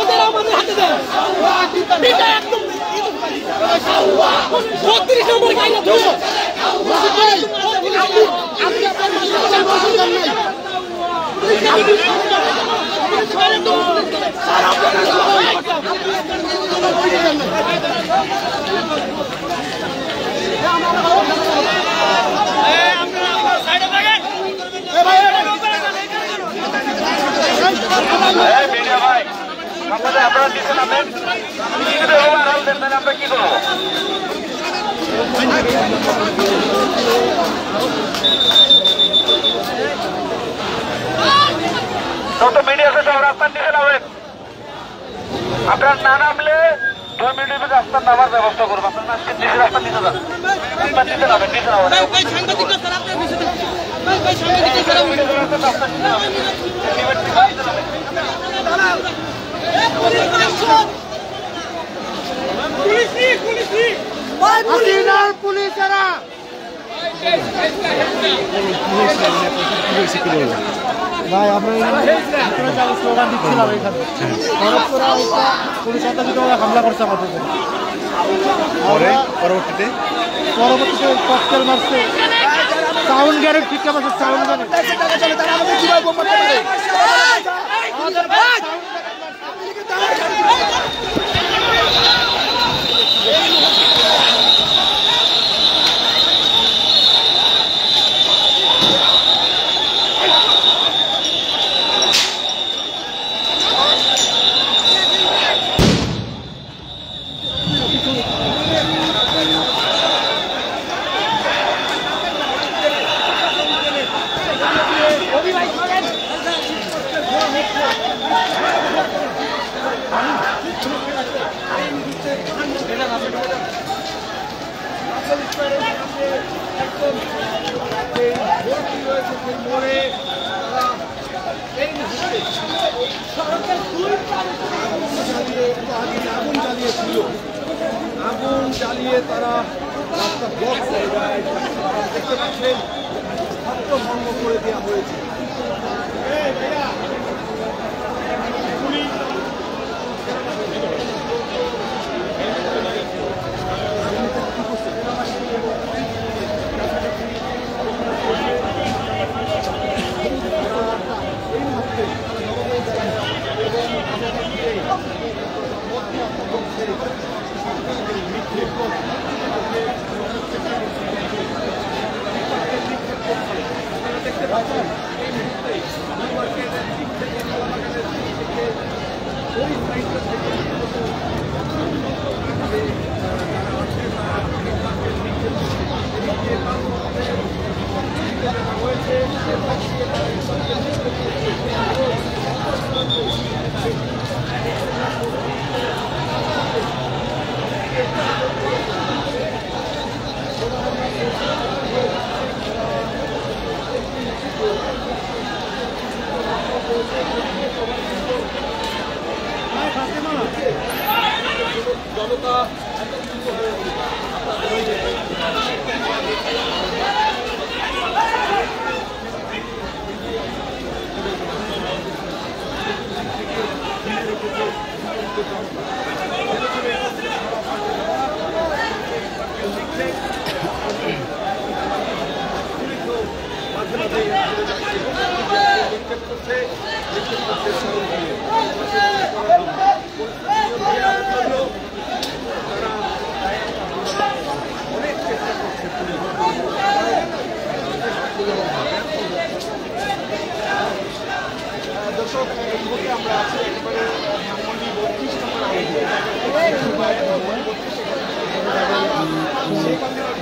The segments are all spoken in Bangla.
ওদের আমাদের হাতে দেন। আপনারা নিচে নামেন, আমরা কি করবো? যত মিডিয়া আছে সব রাস্তার নিচে নামেন। আপনার না নামলে 2 মিনিটের রাস্তার নামার ব্যবস্থা করবো। আপনার নিচে রাস্তার নিচে যান, রাস্তার নিচে নামেন, নিচে নামেন। পুলিশেরা ভাই আমরা স্লোগান দিচ্ছিলাম এখানে পুলিশ হামলা করছে আমাদের পরবর্তীতে ককটেল মারছে, সাউন্ড গ্যারেজ ঠিক আছে, সাউন্ড গ্যারেজ আগুন জ্বালিয়ে তারা রাস্তা ব্লক করে দেয়। দেখতে পাচ্ছেন ভঙ্গ করে দেওয়া হয়েছে।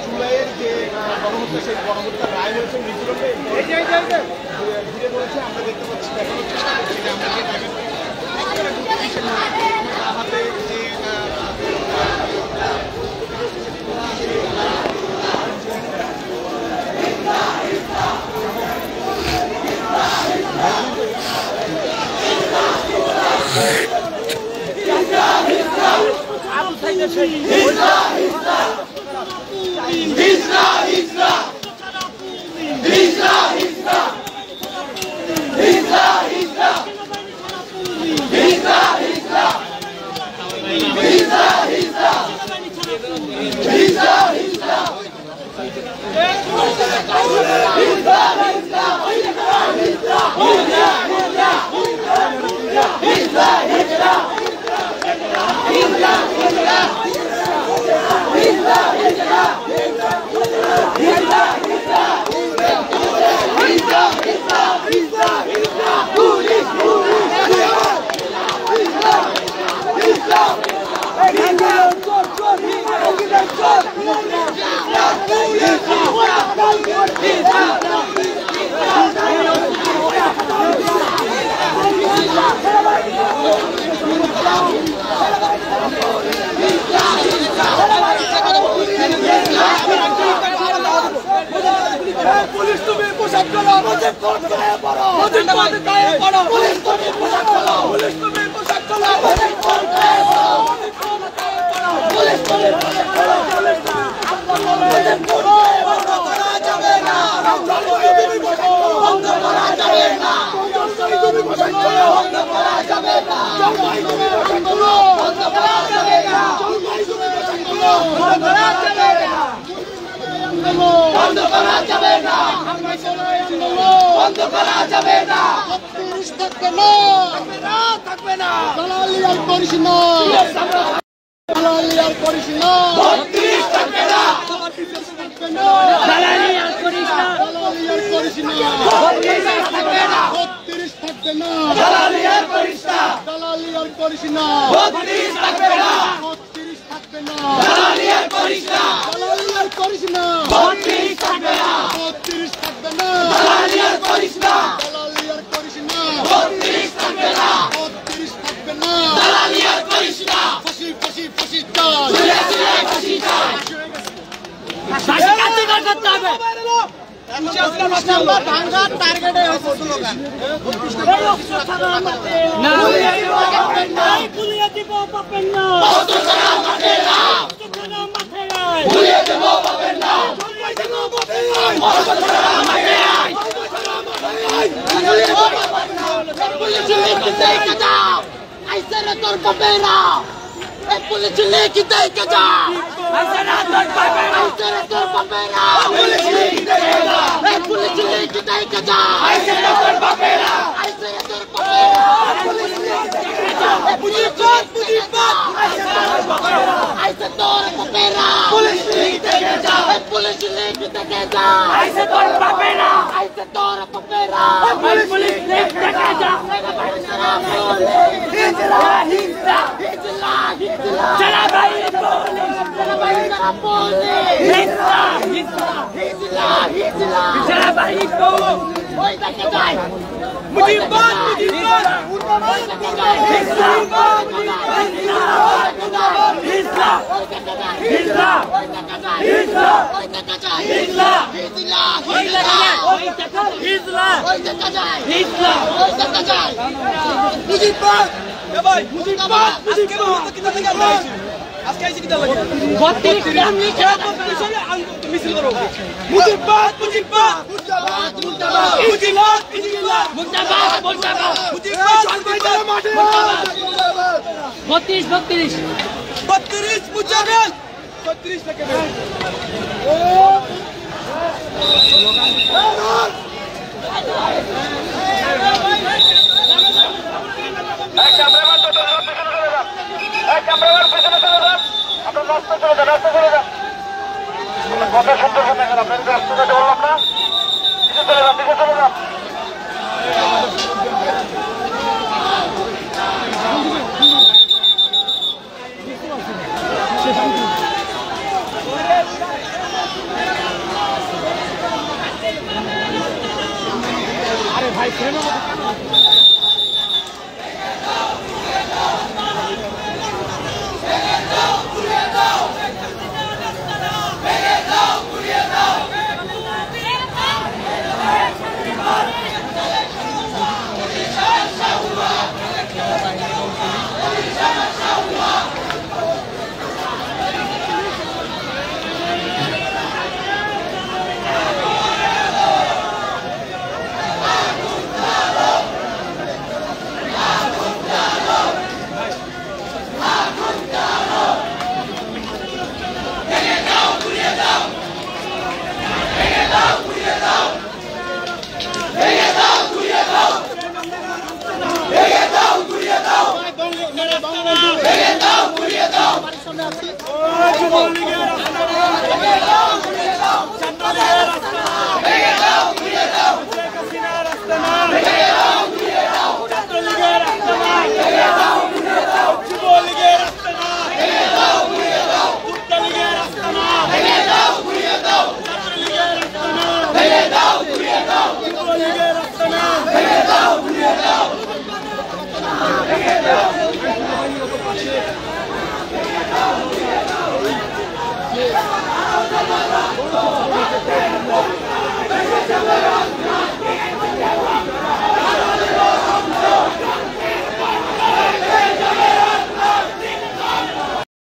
জুলাইয়ের যে গণহত্যা, সেই গণহত্যা রায় হয়েছে মৃত্যুদণ্ডে ঘিরে বলেছে। আমরা দেখতে পাচ্ছি হাতে যে পুলিশ তুমি পোশাক করো, পুলিশ তুমি পোশাক করো, পুলিশ তুমি পোশাক করো, পুলিশ তুমি পোশাক করো, বন্ধ করা যাবে না, বন্ধ করা যাবে না, তুমি পোশাক করো, বন্ধ করা যাবে না, তুমি পোশাক করো, বন্ধ করা যাবে না, তুমি পোশাক করো, বন্ধ করা যাবে না, বন্ধ করা যাবে না, বন্ধ করা যাবে না, থাকবে না, থাকবে না, দালালি আর করিস না, দালালি আর করিস না, থাকবে না, দালালি আর করিস না, দালালি আর করিস না, থাকবে না, 32 থাকবে না, দালালি আর করিস না, দালালি আর করিস না, 32 থাকবে না, 32 থাকবে না, দালালি আর করিস না, দালালি আর করিস না, 32 থাকবে না, 32 থাকবে না, দালালি আর করিস না, দালালি আর করিস না, 32 থাকবে না, 32 থাকবে না, দালালি আর করিস না, ফাঁসি ফাঁসি ফাঁসি চাই, ফাঁসি চাই, ফাঁসি কার্যকর করতে হবে। টার্গেটে হয়েছে স্লোগান না ভুলিয়ে দিব পাবেন না, ভুলিয়ে দিব পাবেন না, তোর পাবে না, পুলিশ লেখি দেয় কে যা, তোর পাবে না, পুলিশ লেখি দেয় কে যা, তোর পাবে না, তোর পাবে না, মুজিবাদ মুজিবাদ, তোর পাবে না, পুলিশ লেখি দেয় কে যা, পুলিশ লেখি দেয় কে যা, তোর পাবে না, তোর পাবে না, পুলিশ লেখি দেয় কে যা, হিজলা হিজলা হিজলা হিজলা, চলা ভাই পুলিশ, চলা ভাই পুলিশ, হিজলা হিজলা হিজলা হিজলা, চলা ভাই পুলিশ, ওই দেখে যায় মুজিবাদ মুজিবাদ, ওই দেখে যায় হিজলা হিজলা হিজলা, ওই দেখে যায় হিজলা, ওই দেখে যায় হিজলা, হিজলা হিজলা, ওই দেখে হিজলা, ওই দেখে যায় হিজলা, ওই দেখে যায় মুজিবাদ। এ ভাই মুজিবাদ আজকে মত কিটা থেকে আসছে, আজকে আইছে কিটা লাগে 32 গ্রাম লিখে মিছিল করো, মুজিবাদ মুজিবাদ মুজিবাদ মুজিবাদ মুজিবাদ মুজিবাদ মুজিবাদ মুজিবাদ, সরকার মাঠে মুজিবাদ, 32 32 32 মুজিবাদ, 32 থেকে কথা শুনতে পারেন, আপনাদের রাস্তাটা বললাম না, দিকে চলে যান, দিকে চলে যান।